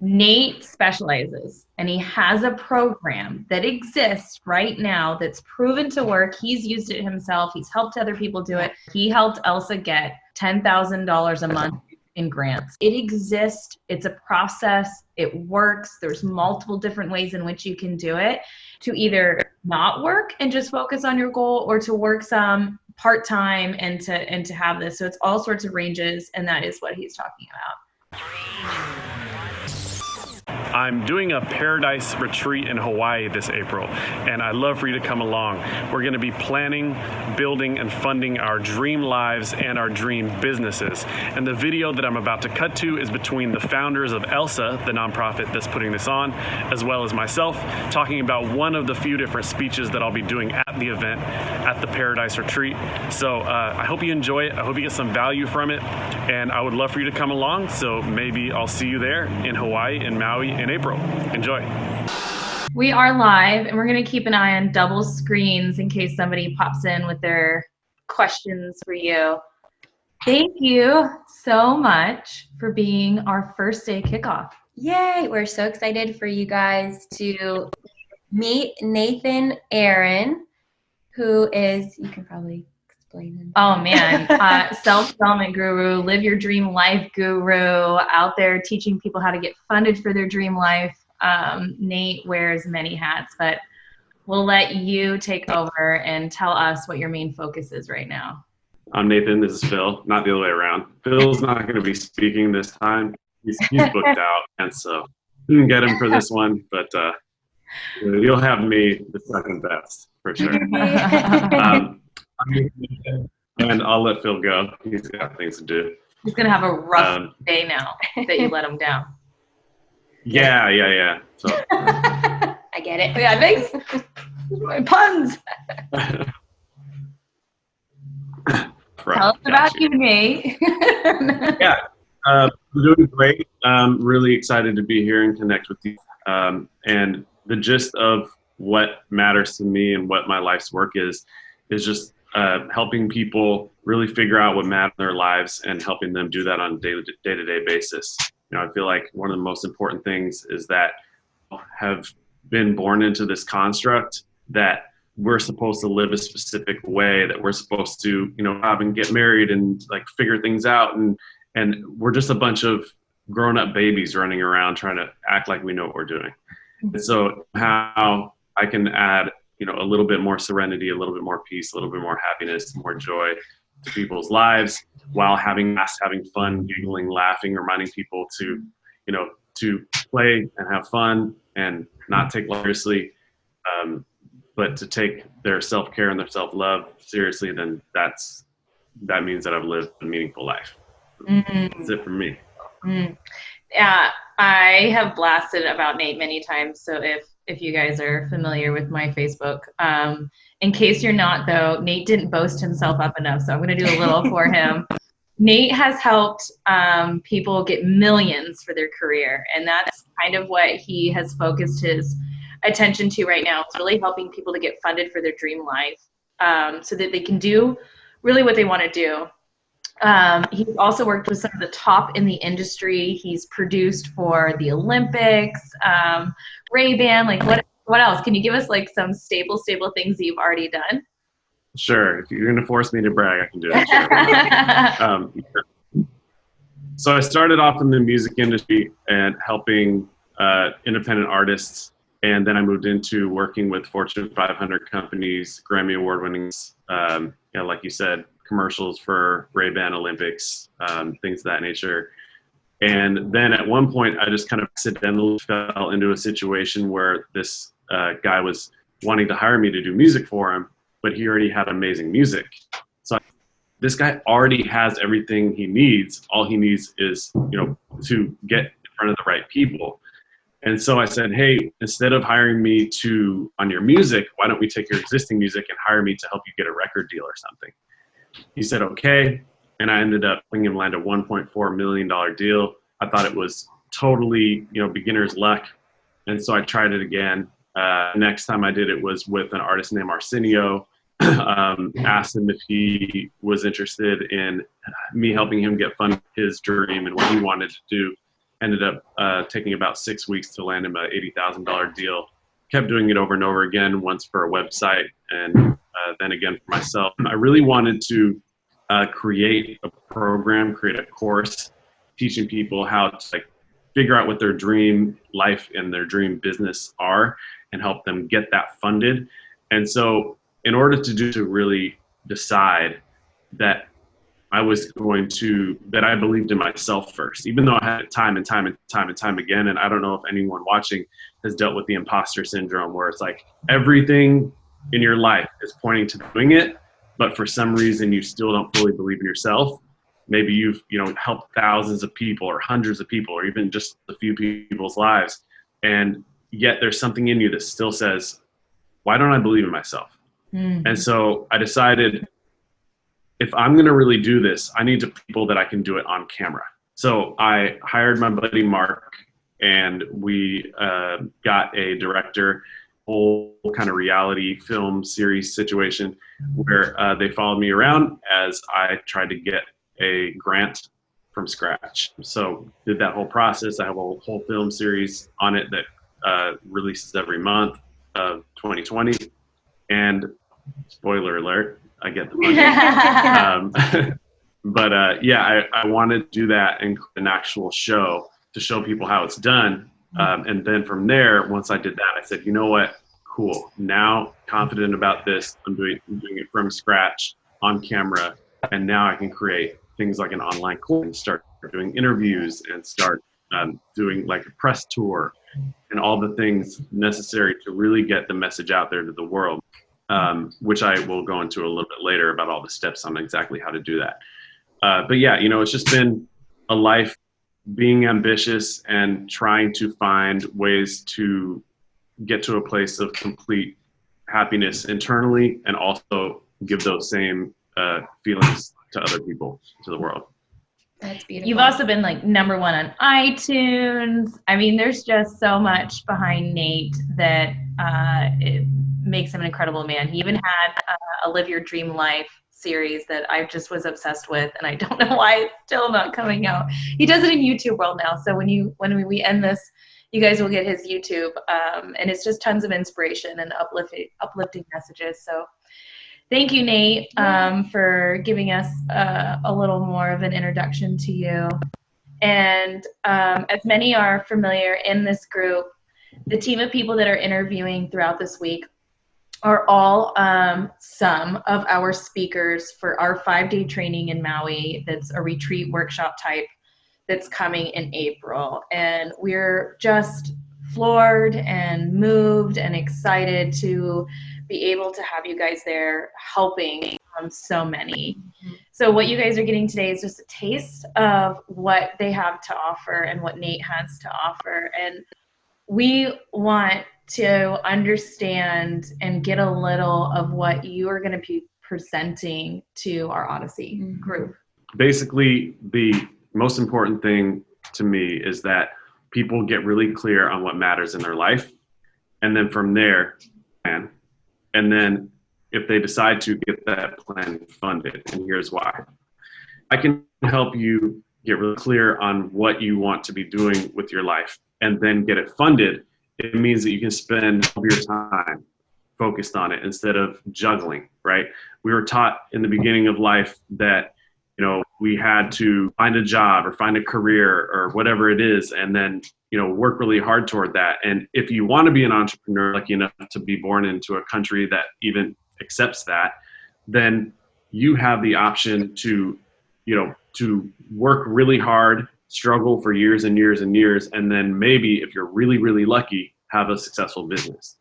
Nate specializes, and he has a program that exists right now that's proven to work. He's used it himself. He's helped other people do it. He helped Elsa get $10,000 a month in grants. It exists. It's a process. It works. There's multiple different ways in which you can do it, to either not work and just focus on your goal, or to work some part-time and to have this. So it's all sorts of ranges, and that is what he's talking about. I'm doing a paradise retreat in Hawaii this April, and I'd love for you to come along. We're going to be planning, building, and funding our dream lives and our dream businesses. And the video that I'm about to cut to is between the founders of Elsa, the nonprofit that's putting this on, as well as myself, talking about one of the few different speeches that I'll be doing at the event at the paradise retreat. So I hope you enjoy it. I hope you get some value from it, and I would love for you to come along. So maybe I'll see you there in Hawaii, in Maui, in April. Enjoy. We are live, and we're going to keep an eye on double screens in case somebody pops in with their questions for you. Thank you so much for being our first day kickoff. Yay! We're so excited for you guys to meet Nathen Aaron, who is, you can probably explain him. Oh man, self-development guru, live your dream life guru, out there teaching people how to get funded for their dream life. Nate wears many hats, but we'll let you take over and tell us what your main focus is right now. I'm Nathen. This is Phil. Not the other way around. Phil's not going to be speaking this time. He's booked out, and so didn't get him for this one. But you'll have me the second best for sure. And I'll let Phil go. He's got things to do. He's gonna have a rough day now that you let him down. Yeah. So I get it. Yeah, thanks. My puns. Tell us about you, Nate. Yeah, I'm doing great. Really excited to be here and connect with you. And the gist of what matters to me and what my life's work is just helping people really figure out what matters in their lives and helping them do that on a day-to-day basis. You know, I feel like one of the most important things is that have been born into this construct that we're supposed to live a specific way, that we're supposed to, have and get married and like figure things out. And we're just a bunch of grown-up babies running around trying to act like we know what we're doing. And so how I can add, a little bit more serenity, a little bit more peace, a little bit more happiness, more joy to people's lives while having fun, giggling, laughing, reminding people to play and have fun and not take life seriously, but to take their self-care and their self-love seriously, then that means that I've lived a meaningful life. Mm-hmm. That's it for me. Mm-hmm. Yeah, I have blasted about Nate many times, so if you guys are familiar with my Facebook. In case you're not, though, Nate didn't boast himself up enough, so I'm going to do a little for him. Nate has helped people get millions for their career, and that's kind of what he has focused his attention to right now. It's really helping people to get funded for their dream life so that they can do really what they want to do. He's also worked with some of the top in the industry. He's produced for the Olympics, Ray-Ban, like what else? Can you give us like some stable things that you've already done? Sure. If you're going to force me to brag, I can do it. Sure. So I started off in the music industry and helping independent artists. And then I moved into working with Fortune 500 companies, Grammy Award-winning, like you said, commercials for Ray-Ban, Olympics, things of that nature. And then at one point, I just kind of accidentally fell into a situation where this guy was wanting to hire me to do music for him, but he already had amazing music. So this guy already has everything he needs. All he needs is, to get in front of the right people. And so I said, hey, instead of hiring me on your music, why don't we take your existing music and hire me to help you get a record deal or something? He said, okay. And I ended up helping him land a $1.4 million deal. I thought it was totally, beginner's luck. And so I tried it again. Next time I did it was with an artist named Arsenio. Asked him if he was interested in me helping him get funded his dream and what he wanted to do. ended up taking about 6 weeks to land him an $80,000 deal. Kept doing it over and over again, once for a website and then again for myself. I really wanted to create a program, create a course, teaching people how to figure out what their dream life and their dream business are and help them get that funded. And so in order to really decide that I believed in myself first, even though I had it time and time again. And I don't know if anyone watching has dealt with the imposter syndrome, where it's like everything in your life is pointing to doing it, but for some reason you still don't fully believe in yourself. Maybe you've helped thousands of people or hundreds of people or even just a few people's lives, and yet there's something in you that still says, why don't I believe in myself? Mm-hmm. And so I decided, if I'm going to really do this, I need people that I can do it on camera. So I hired my buddy Mark, and we got a director, whole kind of reality film series situation where they followed me around as I tried to get a grant from scratch. So did that whole process. I have a whole film series on it that releases every month of 2020. And spoiler alert, I get the money. But yeah, I wanted to do that and an actual show to show people how it's done. And then from there, once I did that, I said, you know what? Cool. Now confident about this. I'm doing it from scratch on camera. And now I can create things like an online course and start doing interviews and start doing like a press tour and all the things necessary to really get the message out there to the world. Which I will go into a little bit later about all the steps on exactly how to do that. But yeah, it's just been a life being ambitious and trying to find ways to get to a place of complete happiness internally, and also give those same feelings to other people, to the world. That's beautiful. You've also been #1 on iTunes. I mean, there's just so much behind Nate that it makes him an incredible man. He even had a Live Your Dream Life series that I just was obsessed with, and I don't know why it's still not coming out. He does it in YouTube world now, so when we end this, you guys will get his YouTube, and it's just tons of inspiration and uplifting messages. So thank you, Nate, for giving us a little more of an introduction to you. And as many are familiar in this group, the team of people that are interviewing throughout this week are all some of our speakers for our 5-day training in Maui. That's a retreat workshop type that's coming in April. And we're just floored and moved and excited to be able to have you guys there helping so many. So what you guys are getting today is just a taste of what they have to offer and what Nate has to offer. And we want to understand and get a little of what you are going to be presenting to our Odyssey group. Basically, the most important thing to me is that people get really clear on what matters in their life. And then from there, and then if they decide to get that plan funded, and here's why. I can help you get really clear on what you want to be doing with your life and then get it funded. It means that you can spend all your time focused on it instead of juggling, right? We were taught in the beginning of life that, we had to find a job or find a career or whatever it is, and then, work really hard toward that. And if you want to be an entrepreneur, lucky enough to be born into a country that even accepts that, then you have the option to work really hard, struggle for years and years and years, and then maybe, if you're really, really lucky, have a successful business.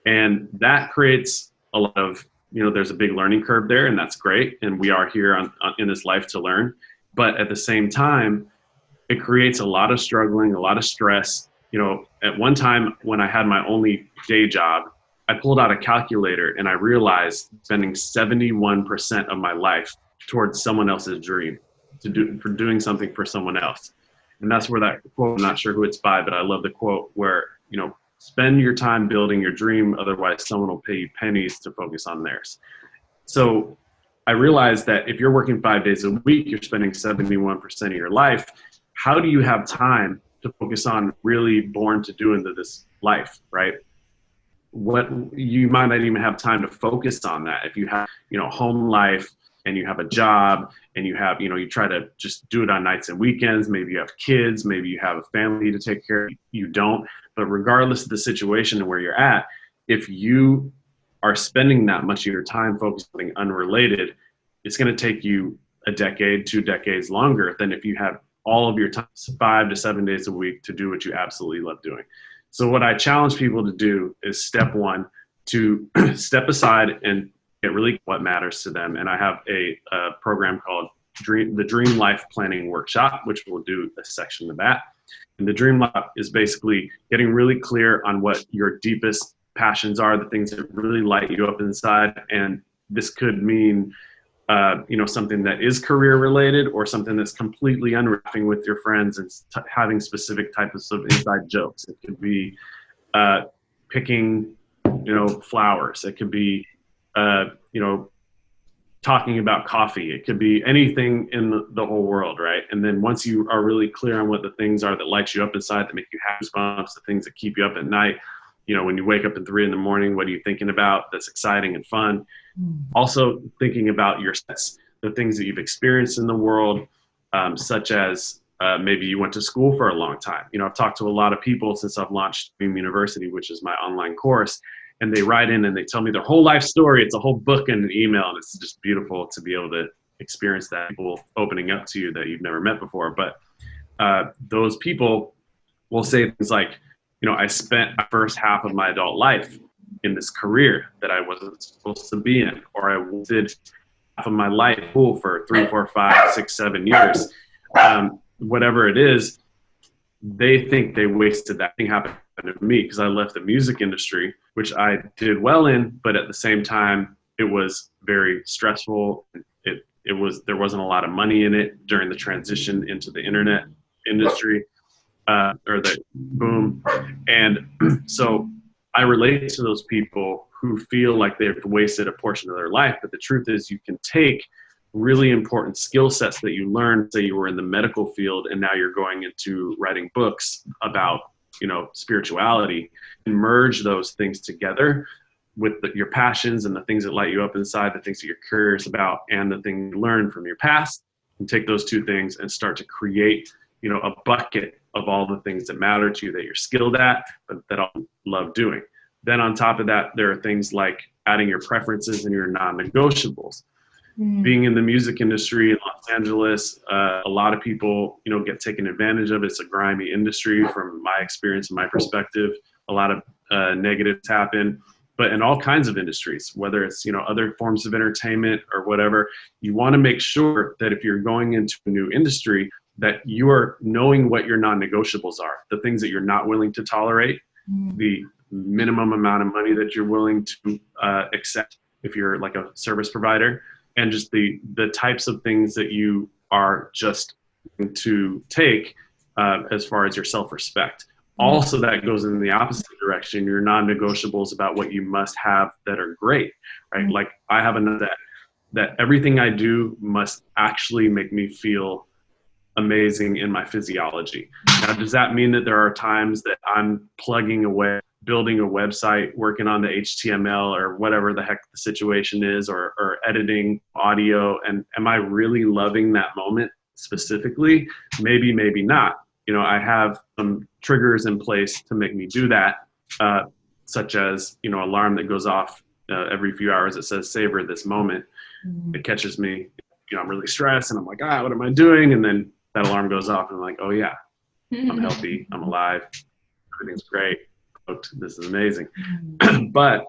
And that creates a lot of, there's a big learning curve there, and that's great. And we are here in this life to learn. But at the same time, it creates a lot of struggling, a lot of stress. At one time when I had my only day job, I pulled out a calculator and I realized spending 71% of my life towards someone else's dream, for doing something for someone else. And that's where that quote, I'm not sure who it's by, but I love the quote where, spend your time building your dream, otherwise someone will pay you pennies to focus on theirs. So I realized that if you're working 5 days a week, you're spending 71% of your life. How do you have time to focus on really born to do into this life, right? What you might not even have time to focus on that. If you have, home life and you have a job and you have, you try to just do it on nights and weekends, maybe you have kids, maybe you have a family to take care of, you don't. But regardless of the situation and where you're at, if you are spending that much of your time focusing on something unrelated, it's going to take you a decade, 2 decades longer than if you had all of your time, 5 to 7 days a week, to do what you absolutely love doing. So what I challenge people to do is, step one, to step aside and get really what matters to them. And I have a program called the Dream Life Planning Workshop, which will do a section of that. And the Dream Life is basically getting really clear on what your deepest passions are, the things that really light you up inside. And this could mean something that is career related, or something that's completely unwrapping with your friends and having specific types of inside jokes. It could be picking, flowers. It could be, talking about coffee. It could be anything in the whole world, right? And then once you are really clear on what the things are that light you up inside, that make you have goosebumps, the things that keep you up at night, when you wake up at 3 a.m, what are you thinking about that's exciting and fun? Also thinking about your sets, the things that you've experienced in the world, such as maybe you went to school for a long time. I've talked to a lot of people since I've launched Dream University, which is my online course, and they write in and they tell me their whole life story. It's a whole book in an email, and it's just beautiful to be able to experience that, people opening up to you that you've never met before. But those people will say things like, I spent the first half of my adult life in this career that I wasn't supposed to be in, or I did half of my life for 3, 4, 5, 6, 7 years. Whatever it is, they think they wasted that. Thing happened to me because I left the music industry, which I did well in, but at the same time, it was very stressful. There wasn't a lot of money in it during the transition into the internet industry, or the boom. And so I relate to those people who feel like they've wasted a portion of their life. But the truth is, you can take really important skill sets that you learned, say you were in the medical field and now you're going into writing books about, spirituality, and merge those things together with your passions and the things that light you up inside, the things that you're curious about, and the things you learned from your past, and take those two things and start to create, a bucket of all the things that matter to you that you're skilled at, but that I love doing. Then on top of that, there are things like adding your preferences and your non-negotiables. Being in the music industry in Los Angeles, a lot of people, get taken advantage of. It's a grimy industry from my experience and my perspective. A lot of negatives happen, but in all kinds of industries, whether it's, other forms of entertainment or whatever, you want to make sure that if you're going into a new industry, that you are knowing what your non-negotiables are, the things that you're not willing to tolerate, the minimum amount of money that you're willing to accept if you're like a service provider, and just the types of things that you are just going to take as far as your self-respect. Also, that goes in the opposite direction. Your non-negotiables about what you must have that are great, right? Like I have enough that everything I do must actually make me feel amazing in my physiology. Now, does that mean that there are times that I'm plugging away, building a website, working on the HTML or whatever the heck the situation is, or editing audio, and am I really loving that moment specifically? Maybe, maybe not. I have some triggers in place to make me do that, such as, alarm that goes off every few hours that says, savor this moment. It catches me, I'm really stressed and I'm like, what am I doing? And then that alarm goes off and I'm like, oh yeah, I'm healthy, I'm alive, everything's great. This is amazing. But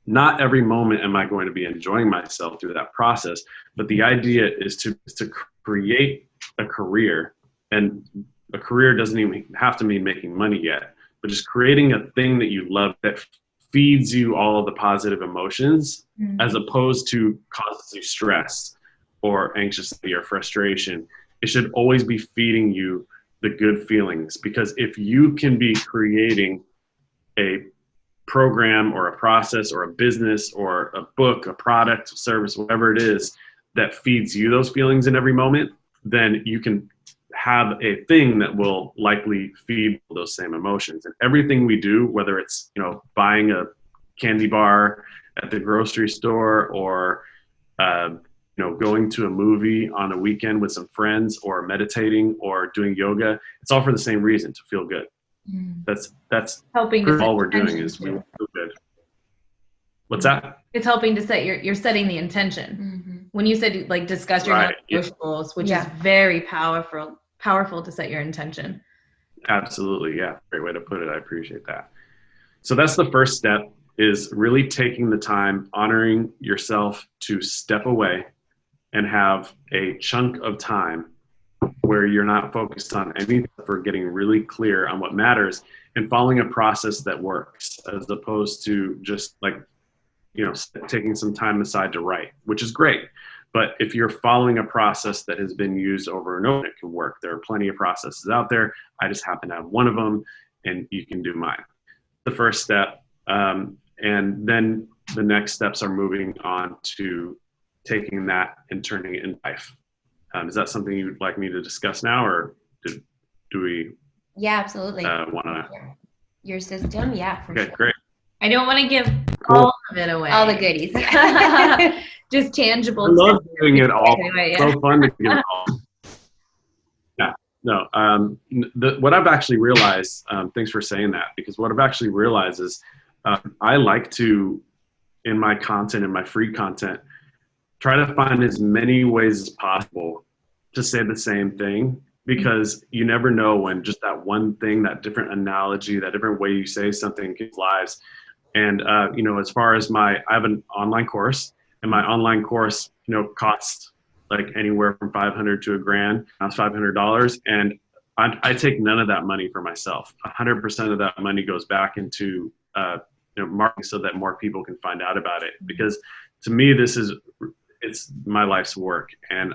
not every moment am I going to be enjoying myself through that process. But the idea is to create a career, and a career doesn't even have to mean making money yet, but just creating a thing that you love that feeds you all of the positive emotions, as opposed to causes you stress or anxiety or frustration. It should always be feeding you the good feelings, because if you can be creating a program or a process or a business or a book, a product, a service, whatever it is that feeds you those feelings in every moment, then you can have a thing that will likely feed those same emotions. And everything we do, whether it's, buying a candy bar at the grocery store, or going to a movie on a weekend with some friends, or meditating, or doing yoga, it's all for the same reason, to feel good. That's helping to all we're doing is we feel good. What's that? It's helping to set you're setting the intention. When you said like discuss your non-negotiables, which is very powerful to set your intention. Absolutely. Yeah. Great way to put it. I appreciate that. So that's the first step, is really taking the time, honoring yourself to step away and have a chunk of time where you're not focused on anything, for getting really clear on what matters and following a process that works, as opposed to just like, taking some time aside to write, which is great. But if you're following a process that has been used over and over, it can work. There are plenty of processes out there. I just happen to have one of them, and you can do mine. The first step. And then the next steps are moving on to taking that and turning it into life. Is that something you'd like me to discuss now, or do we? Yeah, absolutely. Want to? Your system, yeah, for sure. Great. I don't want to give all of it away. All the goodies. Just tangible. I love doing it all. It's so fun to give it all. Yeah. No. What I've actually realized. Thanks for saying that, because what I've actually realized is I like to, in my content, in my free content, try to find as many ways as possible to say the same thing, because you never know when just that one thing, that different analogy, that different way you say something gives lives. And, as far as I have an online course, and my online course, costs like anywhere from $500 to $1,000. Now it's $500. And I take none of that money for myself. 100% of that money goes back into, marketing, so that more people can find out about it. Because to me, it's my life's work. And,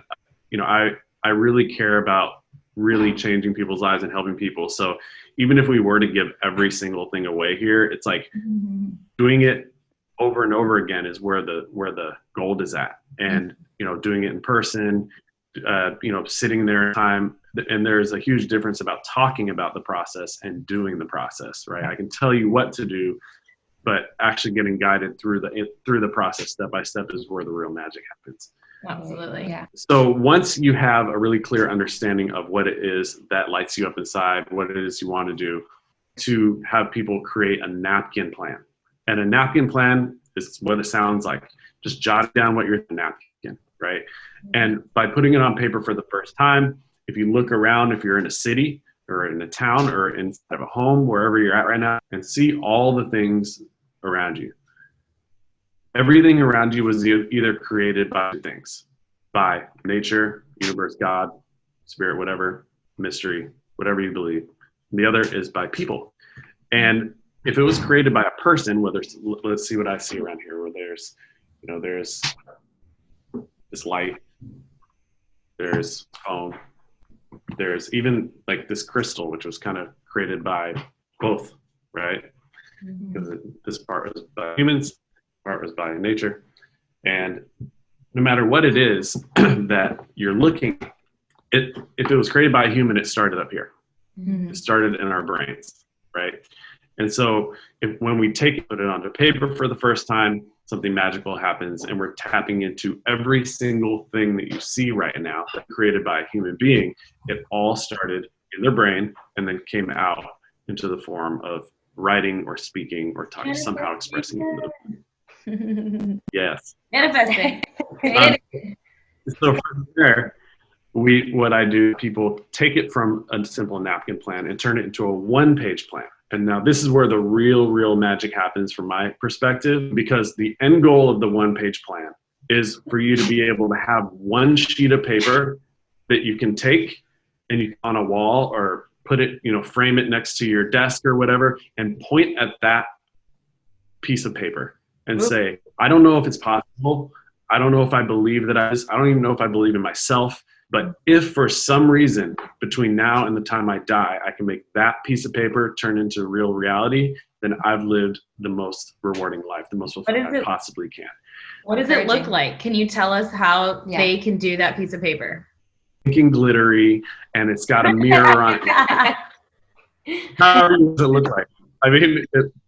I really care about really changing people's lives and helping people. So even if we were to give every single thing away here, it's like doing it over and over again is where the gold is at. And, doing it in person, sitting there in time. And there's a huge difference about talking about the process and doing the process, right? I can tell you what to do, but actually getting guided through the process step by step is where the real magic happens. Absolutely. Yeah. So once you have a really clear understanding of what it is that lights you up inside, what it is you want to do, to have people create a napkin plan. And a napkin plan is what it sounds like. Just jot down what you're napkin, right? And by putting it on paper for the first time, if you look around, if you're in a city or in a town or inside of a home, wherever you're at right now, and see all the things around you. Everything around you was either created by two things: by nature, universe, God, spirit, whatever, mystery, whatever you believe. And the other is by people. And if it was created by a person, let's see what I see around here, where there's this light, there's phone, there's even like this crystal, which was kind of created by both, right? Because this part was by humans, part was by nature. And no matter what it is that you're looking at, if it was created by a human, it started up here. It started in our brains, right? And so when we put it onto paper for the first time, something magical happens, and we're tapping into every single thing that you see right now that's created by a human being. It all started in their brain and then came out into the form of writing or speaking or talking, somehow expressing it. Yes. Manifesting. So from there, what I do, people take it from a simple napkin plan and turn it into a one-page plan. And now this is where the real magic happens from my perspective, because the end goal of the one-page plan is for you to be able to have one sheet of paper that you can take and you on a wall, or put it, frame it next to your desk or whatever, and point at that piece of paper and say, I don't know if it's possible. I don't know if I believe that I don't even know if I believe in myself. But if for some reason between now and the time I die, I can make that piece of paper turn into real reality, then I've lived the most rewarding life, the most fulfilling I possibly can. What does it look like? Can you tell us how they can do that piece of paper? pink and glittery, and it's got a mirror on it. How does it look like? I mean,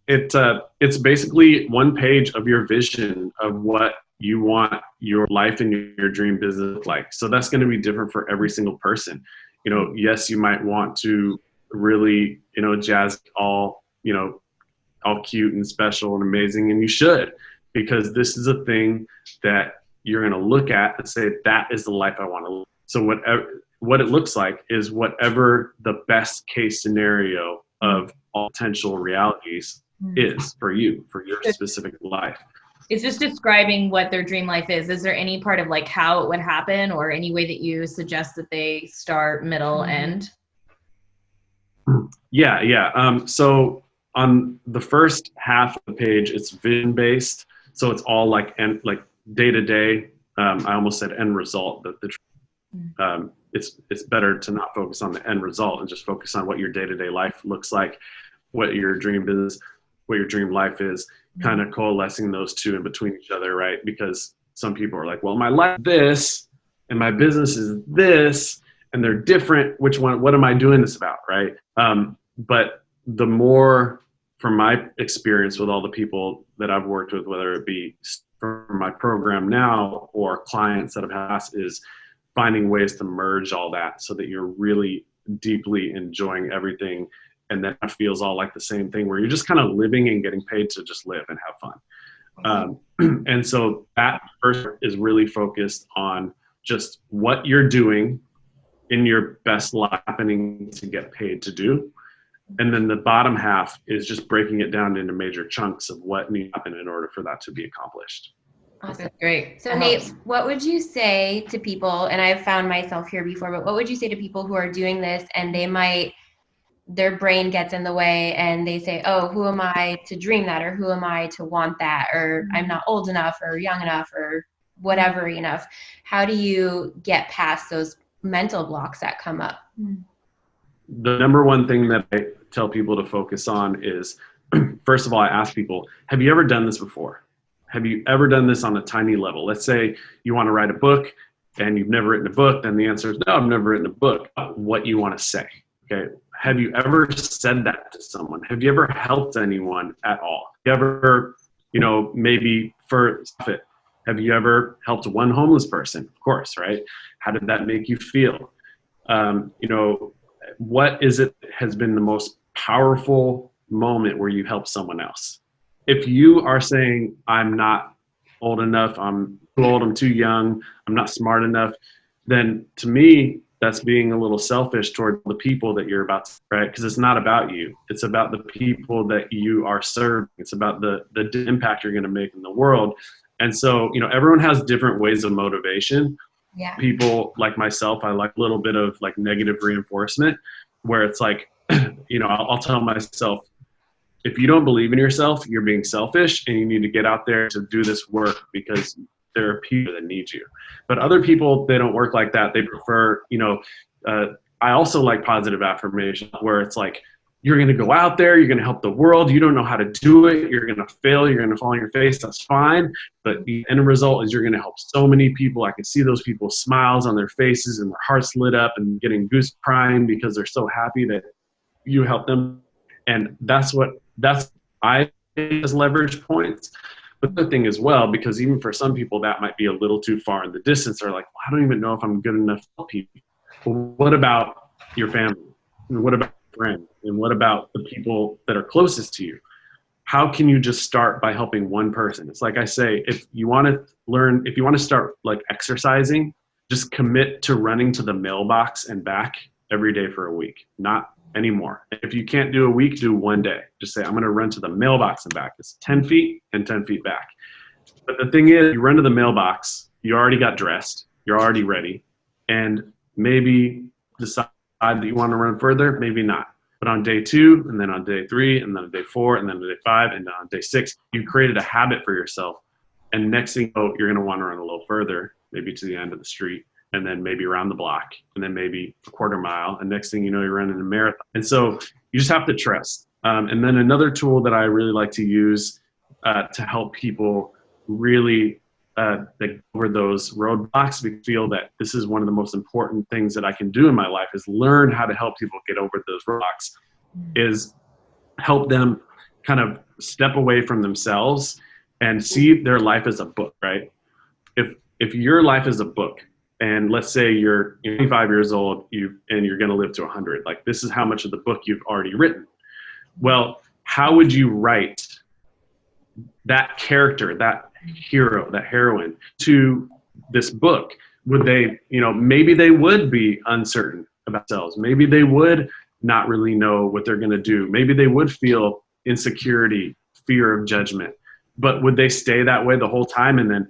it's basically one page of your vision of what you want your life and your dream business to look like. So that's going to be different for every single person. You know, yes, you might want to really, you know, jazz all, you know, all cute and special and amazing, and you should, because this is a thing that you're going to look at and say, that is the life I want to live. So what it looks like is whatever the best case scenario of all potential realities is for you, for your specific life. It's just describing what their dream life is. Is there any part of like how it would happen, or any way that you suggest that they start, middle, end? Yeah. So on the first half of the page, it's vision based. So it's all like day to day. I almost said end result. It's better to not focus on the end result and just focus on what your day to day life looks like, what your dream business, what your dream life is, kind of coalescing those two in between each other, right? Because some people are like, well, my life is this and my business is this, and they're different. Which one? What am I doing this about, right? But the more, from my experience with all the people that I've worked with, whether it be from my program now or clients that I've had, is finding ways to merge all that so that you're really deeply enjoying everything, and then it feels all like the same thing, where you're just kind of living and getting paid to just live and have fun. And so that first is really focused on just what you're doing in your best life happening to get paid to do. And then the bottom half is just breaking it down into major chunks of what needs to happen in order for that to be accomplished. Awesome. That's great. So Nate, what would you say to people, and I've found myself here before, but what would you say to people who are doing this and their brain gets in the way and they say, oh, who am I to dream that, or who am I to want that, or I'm not old enough or young enough or whatever enough? How do you get past those mental blocks that come up? The number one thing that I tell people to focus on is, first of all, I ask people, have you ever done this before? Have you ever done this on a tiny level? Let's say you want to write a book and you've never written a book, then the answer is no, I've never written a book. What you want to say, okay? Have you ever said that to someone? Have you ever helped anyone at all? Have you ever, maybe for profit, have you ever helped one homeless person? Of course, right? How did that make you feel? What is it has been the most powerful moment where you helped someone else? If you are saying, I'm not old enough, I'm too old, I'm too young, I'm not smart enough, then to me, that's being a little selfish toward the people that you're about to, right? Because it's not about you. It's about the people that you are serving. It's about the impact you're going to make in the world. And so, everyone has different ways of motivation. Yeah. People like myself, I like a little bit of like negative reinforcement, where it's like, I'll tell myself, if you don't believe in yourself, you're being selfish and you need to get out there to do this work because there are people that need you. But other people, they don't work like that. They prefer, I also like positive affirmation, where it's like, you're going to go out there, you're going to help the world. You don't know how to do it. You're going to fail. You're going to fall on your face. That's fine. But the end result is you're going to help so many people. I can see those people's smiles on their faces and their hearts lit up and getting goose crying because they're so happy that you help them. And that's I as leverage points. But the thing as well, because even for some people that might be a little too far in the distance, they're like, well, I don't even know if I'm good enough to help people. Well, what about your family? And what about your friends? And what about the people that are closest to you? How can you just start by helping one person? It's like I say, if you want to start like exercising, just commit to running to the mailbox and back every day for a week, not anymore. If you can't do a week, do one day. Just say, I'm going to run to the mailbox and back. It's 10 feet and 10 feet back. But the thing is, you run to the mailbox, you already got dressed, you're already ready, and maybe decide that you want to run further, maybe not. But on day 2, and then on day 3, and then on day 4, and then on day 5, and then on day 6, you created a habit for yourself. And next thing you know, you're going to want to run a little further, maybe to the end of the street, and then maybe around the block, and then maybe a quarter mile. And next thing you know, you're running a marathon. And so you just have to trust. And then another tool that I really like to use to help people really that over those roadblocks. We feel that this is one of the most important things that I can do in my life, is learn how to help people get over those roadblocks, is help them kind of step away from themselves and see their life as a book, right? If your life is a book, and let's say you're 25 years old, and you're going to live to 100, like this is how much of the book you've already written. Well, how would you write that character, that hero, that heroine to this book? Would they, maybe they would be uncertain about themselves. Maybe they would not really know what they're going to do. Maybe they would feel insecurity, fear of judgment. But would they stay that way the whole time? And then,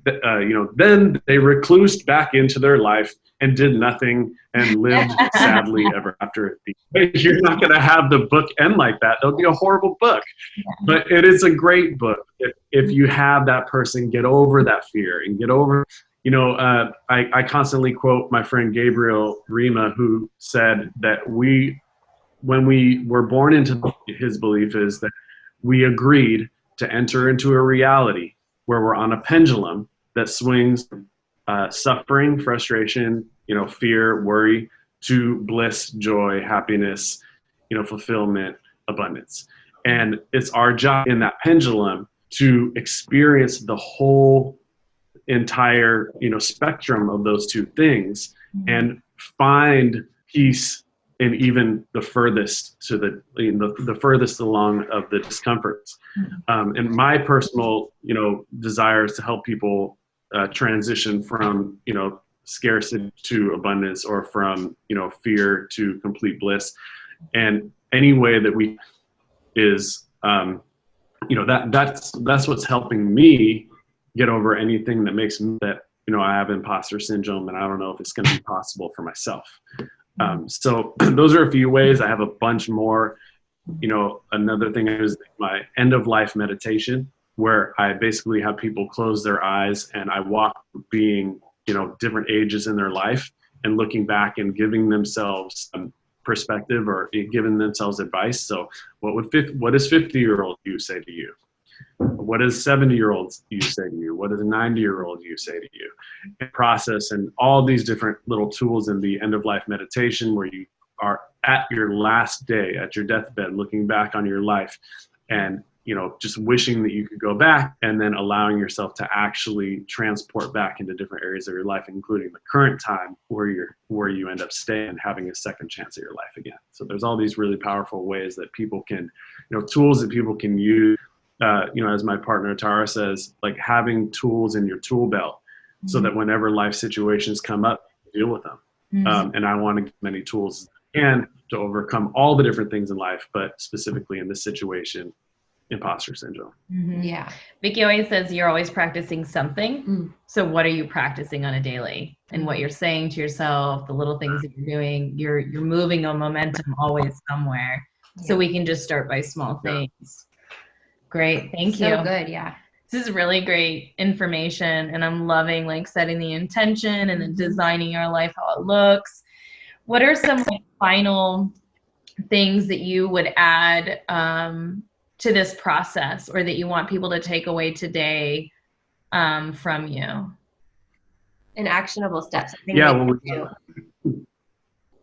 then they reclused back into their life and did nothing and lived sadly ever after. You're not going to have the book end like that. It'll be a horrible book. But it is a great book if you have that person get over that fear and get over. I constantly quote my friend Gabriel Rima, who said that when we were born into, his belief is that we agreed to enter into a reality where we're on a pendulum that swings suffering, frustration, fear, worry, to bliss, joy, happiness, fulfillment, abundance. And it's our job in that pendulum to experience the whole entire, spectrum of those two things, and find peace in even the furthest to the furthest along of the discomforts. And my personal, desire is to help people transition from, scarcity to abundance, or from, fear to complete bliss. And any way that we is, that's what's helping me get over anything that makes me that, I have imposter syndrome, and I don't know if it's going to be possible for myself. So those are a few ways. I have a bunch more. Another thing is my end of life meditation, where I basically have people close their eyes and I walk being, different ages in their life, and looking back and giving themselves perspective, or giving themselves advice. So what does 50-year-old you say to you? What does 70-year-olds you say to you? What does a 90-year-old you say to you? And process, and all these different little tools in the end of life meditation, where you are at your last day, at your deathbed, looking back on your life, and just wishing that you could go back, and then allowing yourself to actually transport back into different areas of your life, including the current time where you end up staying, and having a second chance at your life again. So there's all these really powerful ways that people can, tools that people can use. As my partner Tara says, like having tools in your tool belt, so that whenever life situations come up, you deal with them. And I want to give many tools as I can to overcome all the different things in life, but specifically in this situation, imposter syndrome. Yeah. Vicky always says you're always practicing something. So what are you practicing on a daily? And what you're saying to yourself, the little things that you're doing, you're moving on momentum always somewhere. So we can just start by small things. Great. Thank you. So good. Yeah. This is really great information, and I'm loving setting the intention and then designing our life how it looks. What are some final things that you would add to this process, or that you want people to take away today from you? And actionable steps.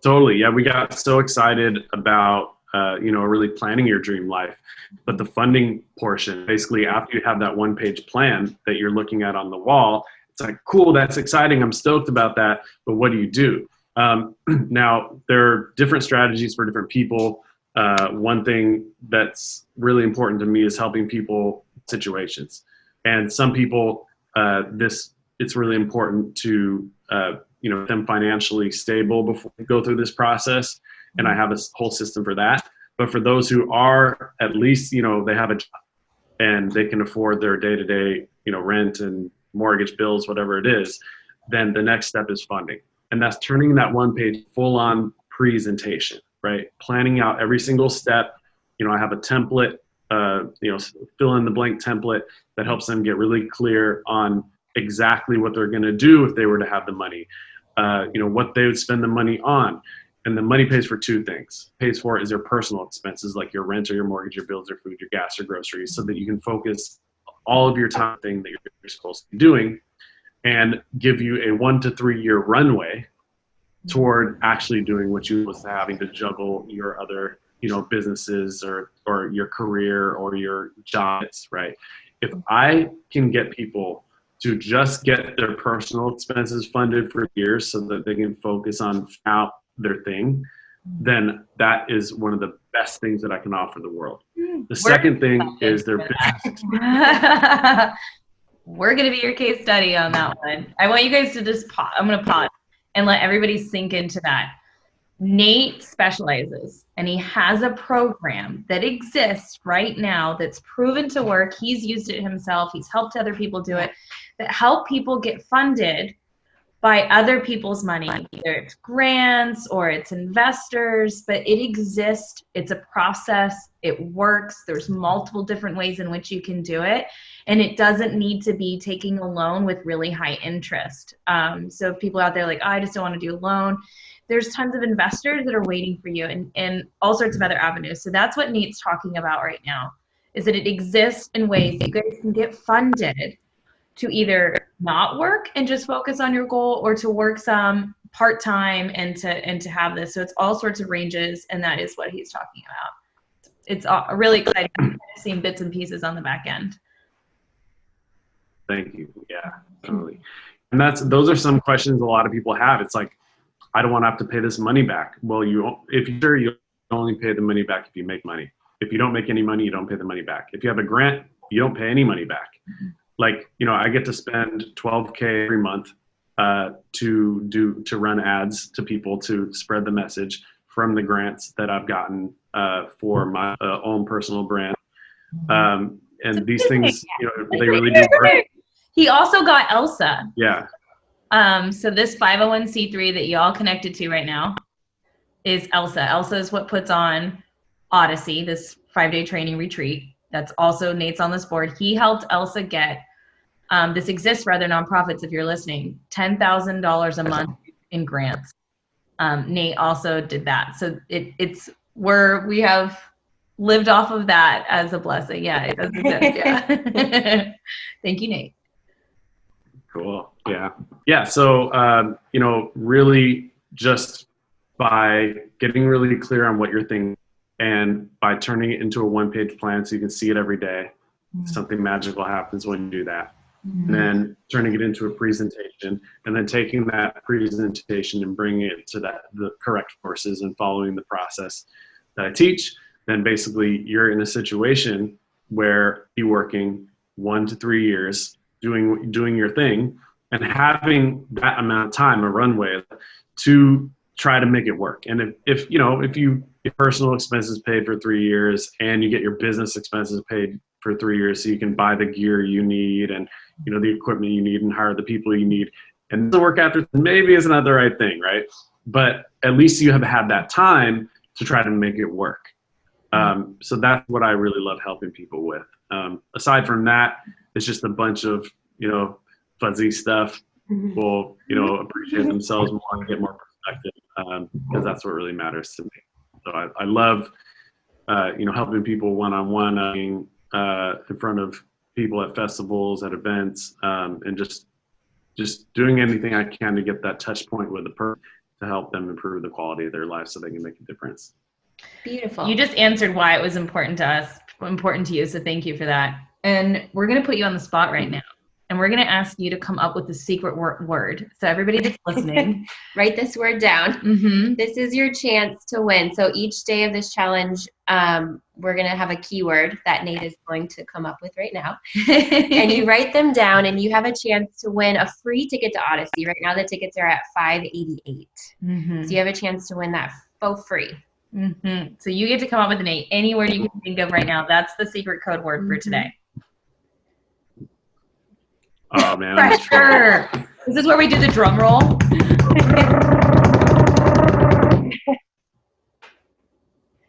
Totally. Yeah, we got so excited about really planning your dream life. But the funding portion, basically after you have that one-page plan that you're looking at on the wall, it's like, cool, that's exciting, I'm stoked about that, but what do you do? Now, there are different strategies for different people. One thing that's really important to me is helping people situations. And some people, it's really important to, them financially stable before they go through this process. And I have a whole system for that. But for those who are, at least, they have a job and they can afford their day-to-day, rent and mortgage bills, whatever it is, then the next step is funding. And that's turning that one-page full-on presentation, right? Planning out every single step. I have a template, fill in the blank template that helps them get really clear on exactly what they're going to do if they were to have the money, what they would spend the money on. And the money pays for two things. Pays for is your personal expenses, like your rent or your mortgage, your bills or food, your gas or groceries, so that you can focus all of your time thing that you're supposed to be doing, and give you a 1 to 3 year runway toward actually doing what you was having to juggle your other, businesses or your career or your jobs, right? If I can get people to just get their personal expenses funded for years so that they can focus on out their thing, then that is one of the best things that I can offer the world. The second thing is their business. We're going to be your case study on that one. I want you guys to just pause. I'm going to pause and let everybody sink into that. Nate specializes, and he has a program that exists right now that's proven to work. He's used it himself. He's helped other people do it, that help people get funded by other people's money, either it's grants or it's investors, but it exists. It's a process. It works. There's multiple different ways in which you can do it. And it doesn't need to be taking a loan with really high interest. So if people out there are like, oh, I just don't want to do a loan, there's tons of investors that are waiting for you and all sorts of other avenues. So that's what Nate's talking about right now, is that it exists in ways that you guys can get funded to either not work and just focus on your goal, or to work some part-time and to have this. So it's all sorts of ranges, and that is what he's talking about. It's really exciting seeing bits and pieces on the back end. Thank you. Yeah, totally. And those are some questions a lot of people have. It's like, I don't want to have to pay this money back. Well, you only pay the money back if you make money. If you don't make any money, you don't pay the money back. If you have a grant, you don't pay any money back. Mm-hmm. Like, I get to spend $12K every month to run ads to people to spread the message from the grants that I've gotten for my own personal brand. And these things, they really do work. He also got Elsa. Yeah. So this 501c3 that you all connected to right now is Elsa. Elsa is what puts on Odyssey, this 5-day training retreat. That's also Nate's on this board. He helped Elsa get, this exists for other nonprofits if you're listening, $10,000 a month in grants. Nate also did that. So we have lived off of that as a blessing. Yeah, it does exist. Yeah. Thank you, Nate. Cool. Yeah. Yeah. So, really just by getting really clear on what you're thinking and by turning it into a 1-page plan so you can see it every day, something magical happens when you do that. And then turning it into a presentation, and then taking that presentation and bringing it to the correct courses and following the process that I teach, then basically you're in a situation where you're working 1 to 3 years doing your thing and having that amount of time, a runway, to try to make it work. And if your personal expenses paid for 3 years and you get your business expenses paid for 3 years so you can buy the gear you need and the equipment you need and hire the people you need, and it doesn't work after, maybe it's not the right thing, right? But at least you have had that time to try to make it work. So that's what I really love helping people with. Aside from that, it's just a bunch of fuzzy stuff. People appreciate themselves more and get more perspective, because that's what really matters to me. So I love helping people one-on-one, in front of people at festivals, at events, and just doing anything I can to get that touch point with the person to help them improve the quality of their life so they can make a difference. Beautiful. You just answered why it was important to us, important to you, so thank you for that. And we're going to put you on the spot right now. And we're going to ask you to come up with the secret word. So everybody that's listening, write this word down. Mm-hmm. This is your chance to win. So each day of this challenge, we're going to have a keyword that Nate is going to come up with right now. And you write them down, and you have a chance to win a free ticket to Odyssey. Right now the tickets are at $588. Mm-hmm. So you have a chance to win that for free. Mm-hmm. So you get to come up with any word you can think of right now. That's the secret code word for today. Oh man! Pressure. This is where we do the drum roll.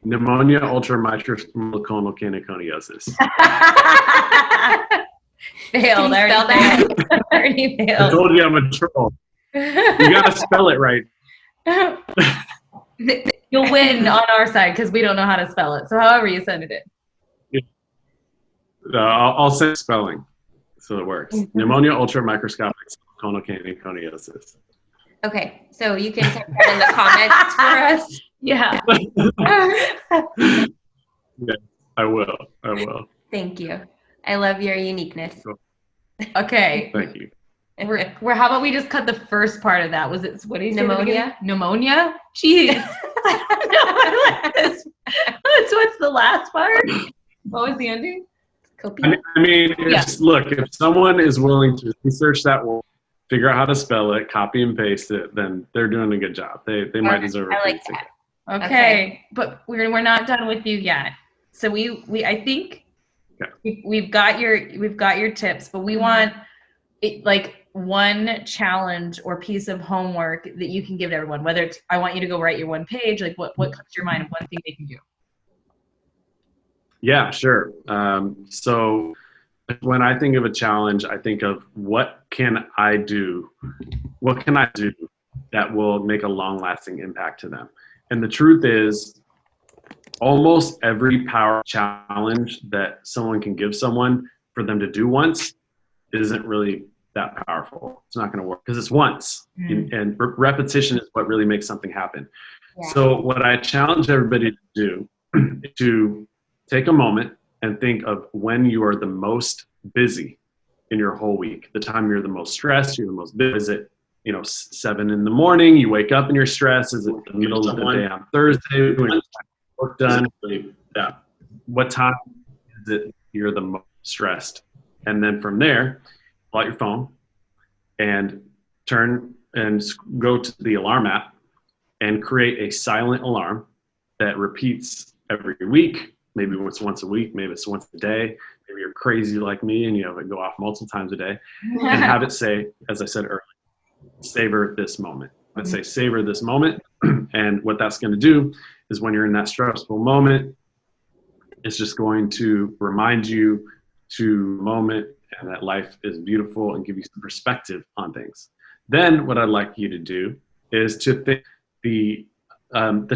Pneumonia ultramicroconal caniconiosis. Failed. I already failed. I told you I'm a troll. You gotta spell it right. You'll win on our side because we don't know how to spell it. So however you send it in. I'll say spelling so it works. Pneumonia ultramicroscopic coniosis. Okay, so you can type that in the comments for us. Yeah. Yeah, I will. Thank you. I love your uniqueness. Okay. Thank you. We're how about we just cut the first part of that? Was it what do you say? Pneumonia? Pneumonia? Jeez. I like this. So what's the last part? What was the ending? Copia? I mean, look, if someone is willing to research that word, figure out how to spell it, copy and paste it, then they're doing a good job. They might deserve a free ticket. Okay, but we're not done with you yet. So we I think we've got your tips, but we want it, like one challenge or piece of homework that you can give to everyone. Whether it's I want you to go write your one page, like what comes to your mind, one thing they can do. Yeah, sure. So when I think of a challenge, I think of what can I do? What can I do that will make a long-lasting impact to them? And the truth is, almost every power challenge that someone can give someone for them to do once isn't really that powerful. It's not going to work because it's once. And repetition is what really makes something happen. Yeah. So what I challenge everybody to do is to take a moment and think of when you are the most busy in your whole week, the time you're the most stressed, you're the most busy. Is it 7 in the morning, you wake up and you're stressed? Is it the middle of the day on Thursday when work done? Yeah. What time is it you're the most stressed? And then from there, pull out your phone and turn and go to the alarm app and create a silent alarm that repeats every week. Maybe it's once a week, maybe it's once a day. Maybe you're crazy like me and you have it go off multiple times a day. And have it say, as I said earlier, savor this moment. Let's say savor this moment. And what that's going to do is when you're in that stressful moment, it's just going to remind you to moment and that life is beautiful and give you some perspective on things. Then what I'd like you to do is to think the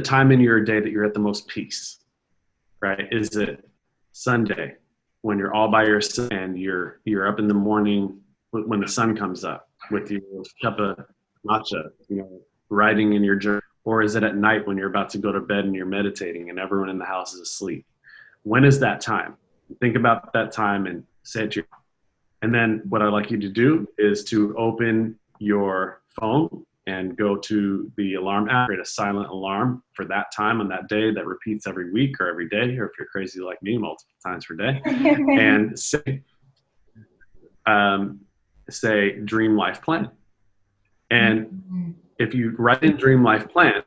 time in your day that you're at the most peace, right? Is it Sunday when you're all by yourself and you're up in the morning when the sun comes up with your cup of matcha, writing in your journal? Or is it at night when you're about to go to bed and you're meditating and everyone in the house is asleep? When is that time? Think about that time and say it to yourself. And then what I'd like you to do is to open your phone and go to the alarm app, create a silent alarm for that time on that day that repeats every week or every day, or if you're crazy like me, multiple times per day, and say dream life plan. And if you write in dream life plan,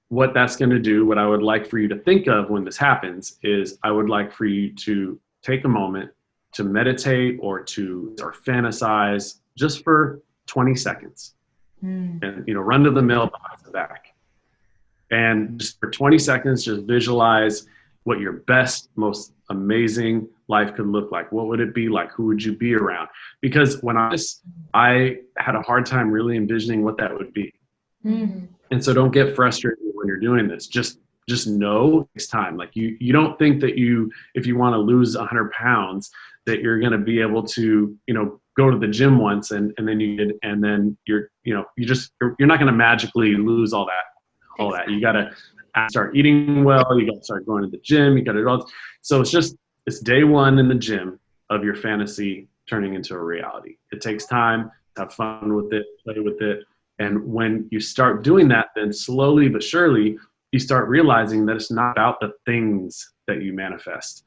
what that's going to do, what I would like for you to think of when this happens is I would like for you to take a moment to meditate or fantasize just for 20 seconds and run to the mill behind the back, and just for 20 seconds just visualize what your best, most amazing life could look like. What would it be like? Who would you be around? Because when I had a hard time really envisioning what that would be. And so don't get frustrated when you're doing this. Just know it's time. Like you don't think that if you want to lose 100 pounds, that you're going to be able to, go to the gym once and then you're not going to magically lose all that. You got to start eating well. You got to start going to the gym. You got to, so it's day one in the gym of your fantasy turning into a reality. It takes time. Have fun with it, play with it. And when you start doing that, then slowly but surely, you start realizing that it's not about the things that you manifest.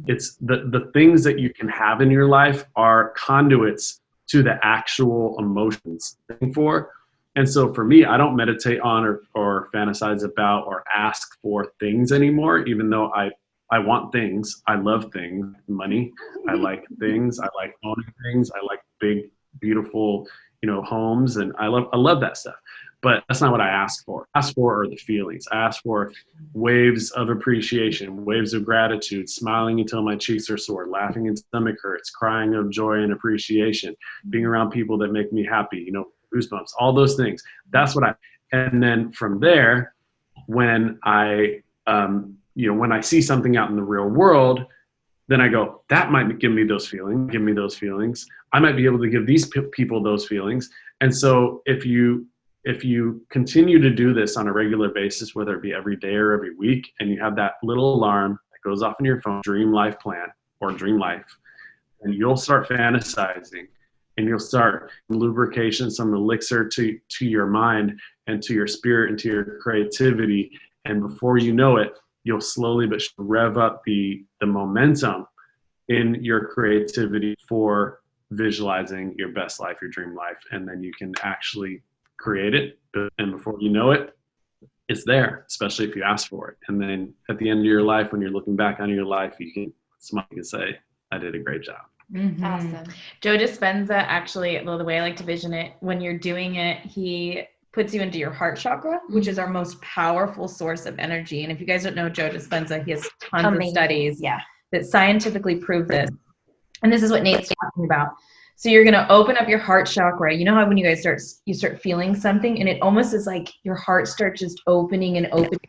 It's the things that you can have in your life are conduits to the actual emotions for. And so for me, I don't meditate on or fantasize about or ask for things anymore, even though I want things. I love things, money. I like things. I like owning things. I like big, beautiful, homes. And I love that stuff. But that's not what I ask for. I ask for are the feelings. I ask for waves of appreciation, waves of gratitude, smiling until my cheeks are sore, laughing until stomach hurts, crying of joy and appreciation, being around people that make me happy, goosebumps, all those things. That's what and then from there, when I see something out in the real world then I go, that might give me those feelings. I might be able to give these people those feelings. And so if you continue to do this on a regular basis, whether it be every day or every week, and you have that little alarm that goes off in your phone, dream life plan or dream life, and you'll start fantasizing, and you'll start lubrication, some elixir to your mind and to your spirit and to your creativity. And before you know it, you'll slowly but rev up the momentum in your creativity for visualizing your best life, your dream life. And then you can actually create it. And before you know it, it's there, especially if you ask for it. And then at the end of your life, when you're looking back on your life, you can smile and say, I did a great job. Mm-hmm. Awesome. Joe Dispenza, actually, well, the way I like to vision it, when you're doing it, he puts you into your heart chakra, which is our most powerful source of energy. And if you guys don't know Joe Dispenza, he has tons of studies that scientifically prove this. And this is what Nate's talking about. So you're going to open up your heart chakra. You know how when you guys start feeling something, and it almost is like your heart starts just opening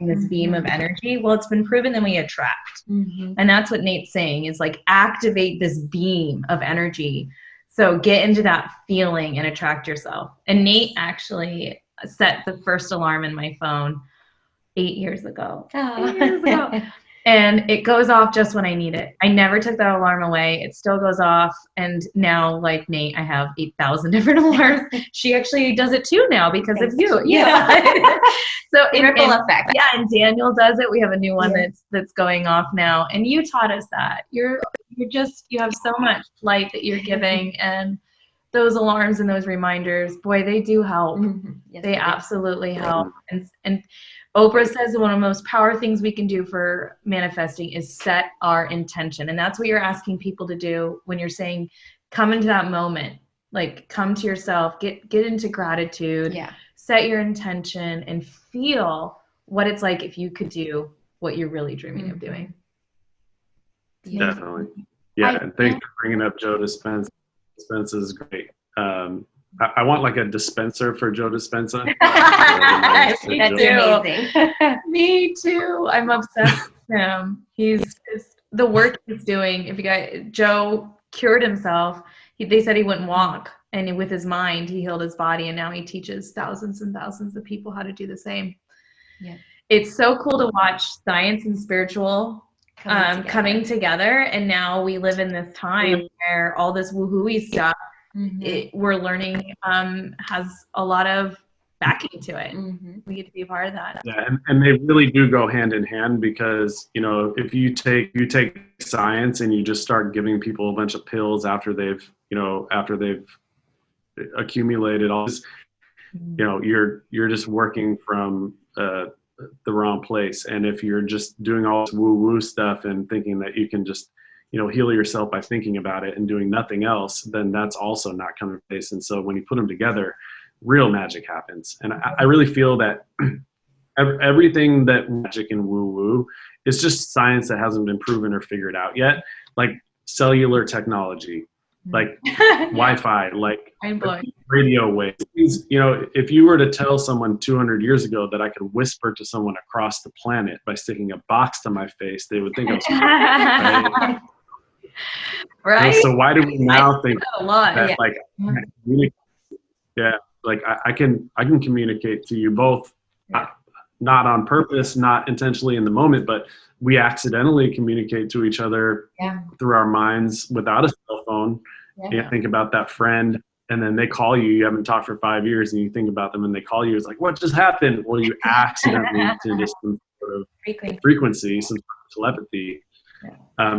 this beam of energy. Well, it's been proven that we attract. Mm-hmm. And that's what Nate's saying is like activate this beam of energy. So get into that feeling and attract yourself. And Nate actually set the first alarm in my phone 8 years ago. Oh. 8 years ago. And it goes off just when I need it. I never took that alarm away. It still goes off. And now, like Nate, I have 8,000 different alarms. She actually does it too now because of you. Yeah. So ripple effect. Yeah, and Daniel does it. We have a new one that's going off now. And you taught us that. You have so much light that you're giving, and those alarms and those reminders, boy, they do help. Mm-hmm. Yes, they absolutely help. And Oprah says one of the most powerful things we can do for manifesting is set our intention. And that's what you're asking people to do when you're saying, come into that moment, like come to yourself, get into gratitude, set your intention and feel what it's like if you could do what you're really dreaming of doing. Definitely. Yeah. And thanks for bringing up Joe Dispenza. Dispenza is great. I want like a dispenser for Joe Dispenza. That's amazing. Me too. I'm obsessed with him. He's just, the work he's doing. If you guys, Joe cured himself. They said he wouldn't walk, and with his mind, he healed his body, and now he teaches thousands and thousands of people how to do the same. Yeah, it's so cool to watch science and spiritual coming together, and now we live in this time where all this woohooey stuff. Mm-hmm. We're learning has a lot of backing to it. Mm-hmm. We get to be a part of that. Yeah, and they really do go hand in hand because, you know, if you take science and you just start giving people a bunch of pills after they've accumulated all this, you know, you're just working from the wrong place. And if you're just doing all this woo-woo stuff and thinking that you can just, you know, heal yourself by thinking about it and doing nothing else, then that's also not coming to place. And so when you put them together, real magic happens. And I really feel that everything that magic and woo-woo is just science that hasn't been proven or figured out yet, like cellular technology, like Wi-Fi, like radio waves. You know, if you were to tell someone 200 years ago that I could whisper to someone across the planet by sticking a box to my face, they would think I was crazy, right? So why do we now think that like like I can communicate to you both, not on purpose, not intentionally in the moment, but we accidentally communicate to each other through our minds without a cell phone. You think about that friend, and then they call you. You haven't talked for 5 years, and you think about them, and they call you. It's like, what just happened? Well, you accidentally tuned into some sort of frequency, some sort of telepathy.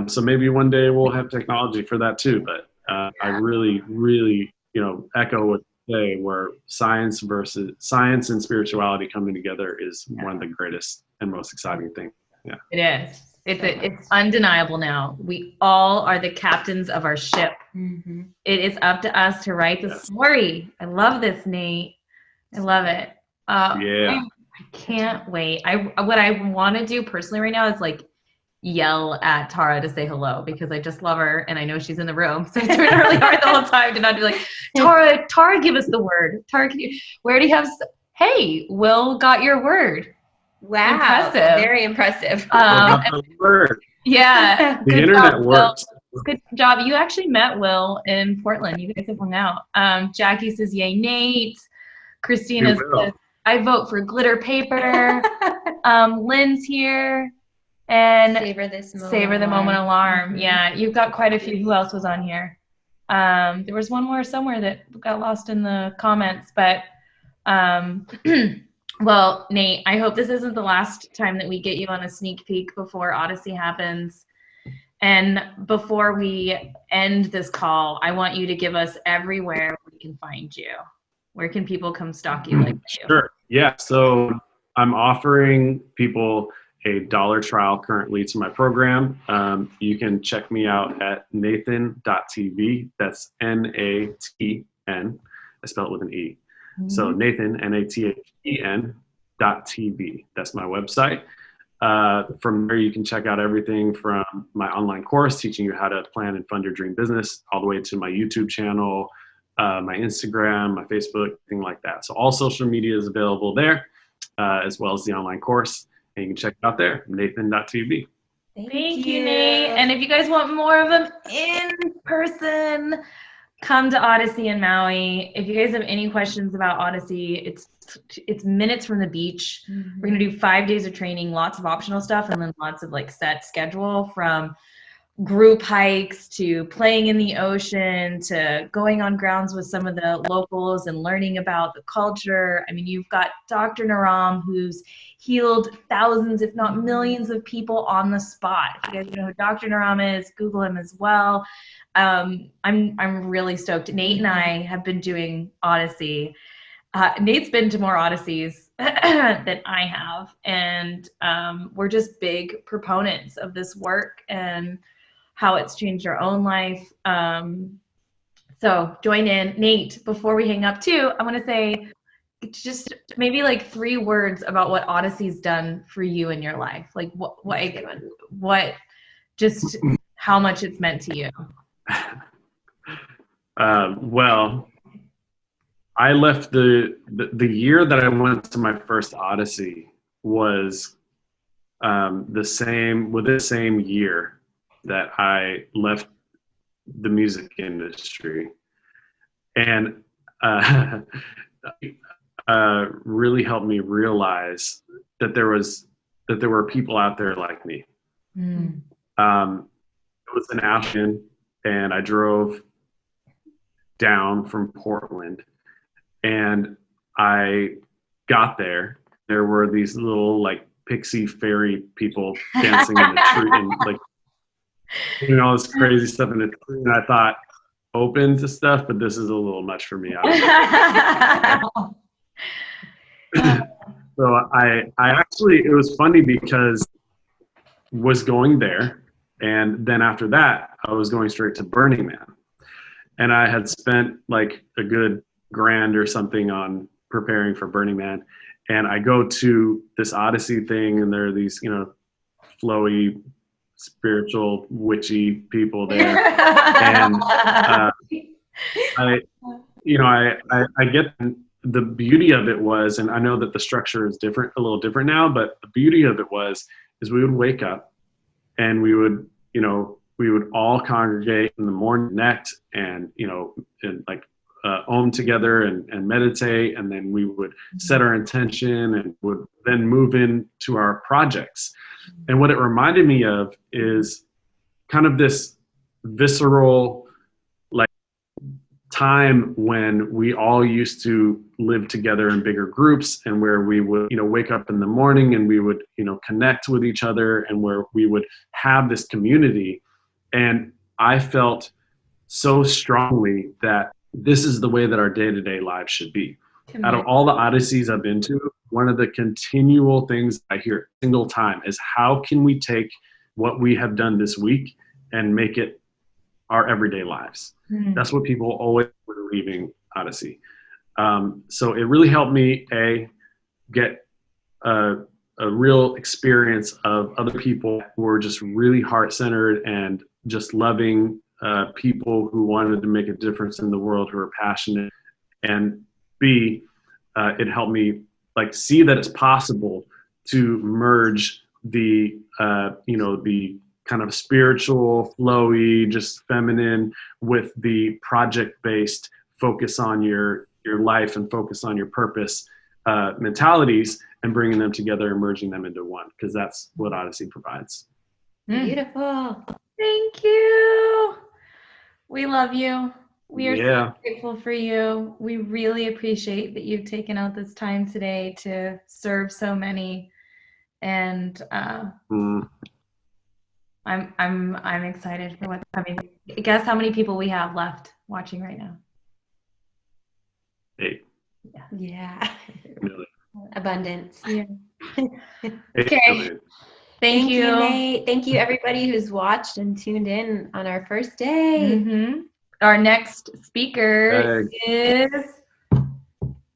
So maybe one day we'll have technology for that too. But I really, really, you know, echo what you say, where science and spirituality coming together is one of the greatest and most exciting things. Yeah, it is. It's undeniable now. We all are the captains of our ship. Mm-hmm. It is up to us to write the story. I love this, Nate. I love it. I can't wait. What I want to do personally right now is like yell at Tara to say hello, because I just love her and I know she's in the room. So it's doing really hard the whole time to not be like, Tara, give us the word. Tara, where do you have? Hey, Will got your word. Wow. Impressive. Very impressive. Yeah. The Good internet job, Will. works. Good job. You actually met Will in Portland. You guys have hung out. Jackie says, yay, Nate. Christina says, I vote for glitter paper. Lynn's here. And Savor this moment. Savor the moment alarm. Mm-hmm. Yeah, you've got quite a few. Who else was on here? There was one more somewhere that got lost in the comments, but well, Nate, I hope this isn't the last time that we get you on a sneak peek before Odyssey happens. And before we end this call, I want you to give us everywhere we can find you. Where can people come stalk you like you? Sure. Yeah. So I'm offering people a $1 trial currently to my program. You can check me out at nathen.tv. That's Nathen. I spell it with an E. Mm-hmm. So Nathen, Nathen.tv. That's my website. From there, you can check out everything from my online course teaching you how to plan and fund your dream business, all the way to my YouTube channel, my Instagram, my Facebook, thing like that. So all social media is available there, as well as the online course. And you can check it out there, Nathen.tv. Thank you, Nate. And if you guys want more of them in person, come to Odyssey in Maui. If you guys have any questions about Odyssey, it's minutes from the beach. Mm-hmm. We're going to do 5 days of training, lots of optional stuff, and then lots of like set schedule, from group hikes to playing in the ocean to going on grounds with some of the locals and learning about the culture. I mean, you've got Dr. Naram, who's healed thousands, if not millions, of people on the spot. If you guys know who Dr. Naram is, Google him as well. I'm really stoked. Nate and I have been doing Odyssey. Nate's been to more Odysseys than I have, and we're just big proponents of this work and how it's changed our own life. So join in. Nate, before we hang up too, I want to say just maybe like 3 words about what Odyssey's done for you in your life. Like what just how much it's meant to you. Well, I left the year that I went to my first Odyssey was the same year that I left the music industry, and really helped me realize that there were people out there like me. It was an afternoon, and I drove down from Portland, and I got there. There were these little like pixie fairy people dancing in the tree and like doing all this crazy stuff in the tree. And I thought, open to stuff, but this is a little much for me. So I actually, it was funny because was going there, and then after that, I was going straight to Burning Man. And I had spent like a good $1,000 or something on preparing for Burning Man. And I go to this Odyssey thing, and there are these, flowy, spiritual, witchy people there. And I get the beauty of it was, and I know that the structure is different, a little different now, but the beauty of it is we would wake up and we would all congregate in the morning, connect, and om together and meditate, and then we would set our intention and would then move into our projects. And what it reminded me of is kind of this visceral like time when we all used to live together in bigger groups, and where we would wake up in the morning and we would connect with each other, and where we would have this community. And I felt so strongly that this is the way that our day-to-day lives should be. Out of all the Odysseys I've been to, one of the continual things I hear single time is, how can we take what we have done this week and make it our everyday lives? That's what people always were leaving Odyssey. So it really helped me, get a real experience of other people who were just really heart-centered and just loving people who wanted to make a difference in the world, who are passionate, and B, it helped me see that it's possible to merge the the kind of spiritual, flowy, just feminine, with the project-based focus on your life and focus on your purpose mentalities, and bringing them together and merging them into one, because that's what Odyssey provides. Beautiful. Thank you. We love you. We are so grateful for you. We really appreciate that you've taken out this time today to serve so many. And I'm excited for what's coming. Guess how many people we have left watching right now? 8. Yeah. Really. Abundance. Yeah. 8 Okay. million. Thank you. Nate. Thank you, everybody who's watched and tuned in on our first day. Our next speaker is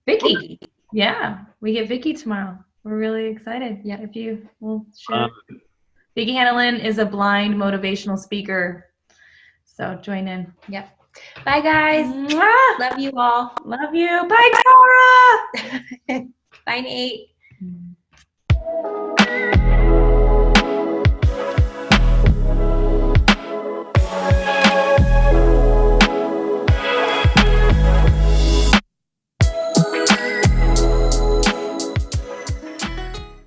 Vicky. Yeah, we get Vicky tomorrow. We're really excited. Yeah, if you will share. Vicky Hanalin is a blind motivational speaker. So join in. Yep. Bye, guys. Mwah! Love you all. Love you. Bye, Tara. Bye, Nate.